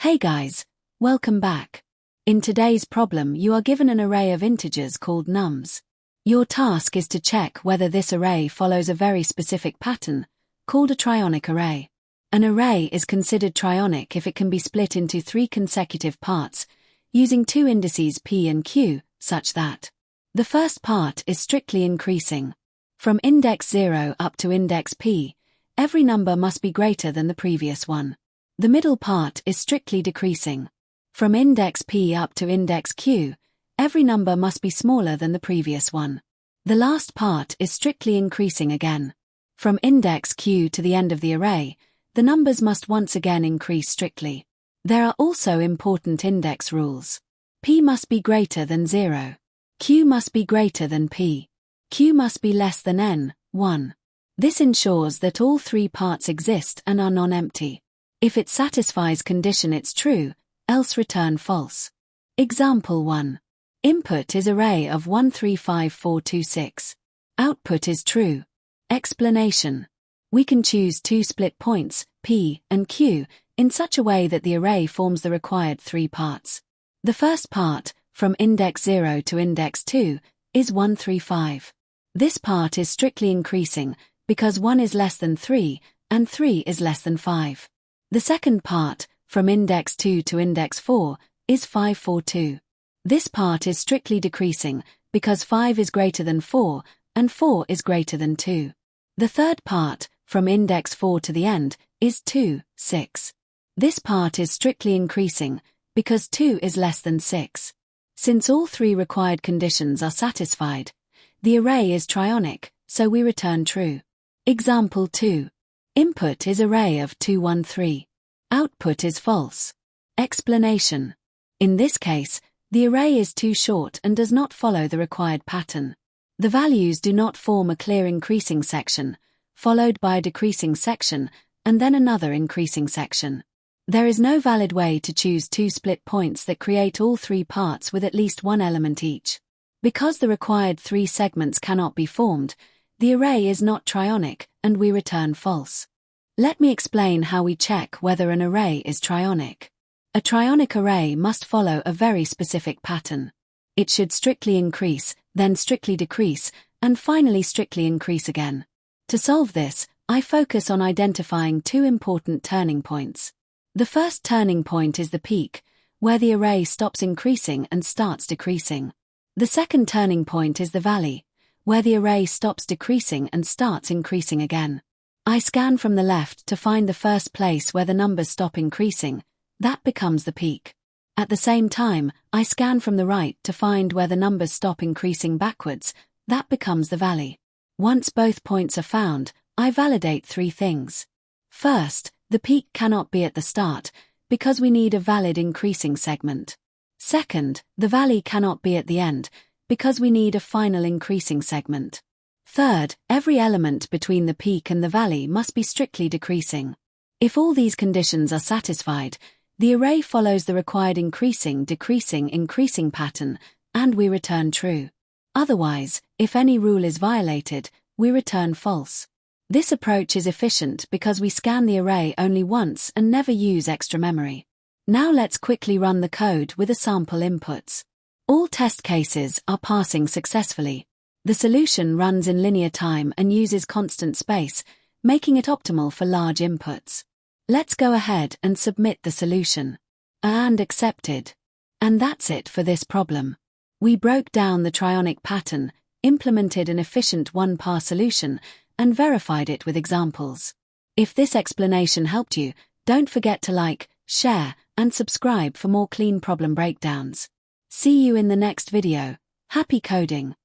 Hey guys, welcome back. In today's problem you are given an array of integers called nums. Your task is to check whether this array follows a very specific pattern, called a trionic array. An array is considered trionic if it can be split into 3 consecutive parts, using 2 indices p and q, such that the first part is strictly increasing. From index 0 up to index p, every number must be greater than the previous one. The middle part is strictly decreasing. From index p up to index q, every number must be smaller than the previous one. The last part is strictly increasing again. From index q to the end of the array, the numbers must once again increase strictly. There are also important index rules. P must be greater than 0. Q must be greater than p. Q must be less than n, 1. This ensures that all 3 parts exist and are non-empty. If it satisfies condition it's true, else return false. Example 1. Input is array of 135426. Output is true. Explanation. We can choose 2 split points, p and q, in such a way that the array forms the required 3 parts. The first part, from index 0 to index 2, is 135. This part is strictly increasing, because 1 is less than 3, and 3 is less than 5. The second part, from index 2 to index 4, is 542. This part is strictly decreasing, because 5 is greater than 4, and 4 is greater than 2. The third part, from index 4 to the end, is 2, 6. This part is strictly increasing, because 2 is less than 6. Since all 3 required conditions are satisfied, the array is trionic, so we return true. Example 2. Input is array of 213. Output is false. Explanation. In this case, the array is too short and does not follow the required pattern. The values do not form a clear increasing section, followed by a decreasing section, and then another increasing section. There is no valid way to choose 2 split points that create all 3 parts with at least 1 element each. Because the required 3 segments cannot be formed, the array is not trionic, and we return false. Let me explain how we check whether an array is trionic. A trionic array must follow a very specific pattern. It should strictly increase, then strictly decrease, and finally strictly increase again. To solve this, I focus on identifying 2 important turning points. The first turning point is the peak, where the array stops increasing and starts decreasing. The second turning point is the valley, where the array stops decreasing and starts increasing again. I scan from the left to find the first place where the numbers stop increasing. That becomes the peak. At the same time, I scan from the right to find where the numbers stop increasing backwards. That becomes the valley. Once both points are found, I validate 3 things. First, the peak cannot be at the start, because we need a valid increasing segment. Second, the valley cannot be at the end, because we need a final increasing segment. Third, every element between the peak and the valley must be strictly decreasing. If all these conditions are satisfied, the array follows the required increasing, decreasing, increasing pattern, and we return true. Otherwise, if any rule is violated, we return false. This approach is efficient because we scan the array only once and never use extra memory. Now let's quickly run the code with the sample inputs. All test cases are passing successfully. The solution runs in linear time and uses constant space, making it optimal for large inputs. Let's go ahead and submit the solution. And accepted. And that's it for this problem. We broke down the trionic pattern, implemented an efficient 1-pass solution, and verified it with examples. If this explanation helped you, don't forget to like, share, and subscribe for more clean problem breakdowns. See you in the next video. Happy coding!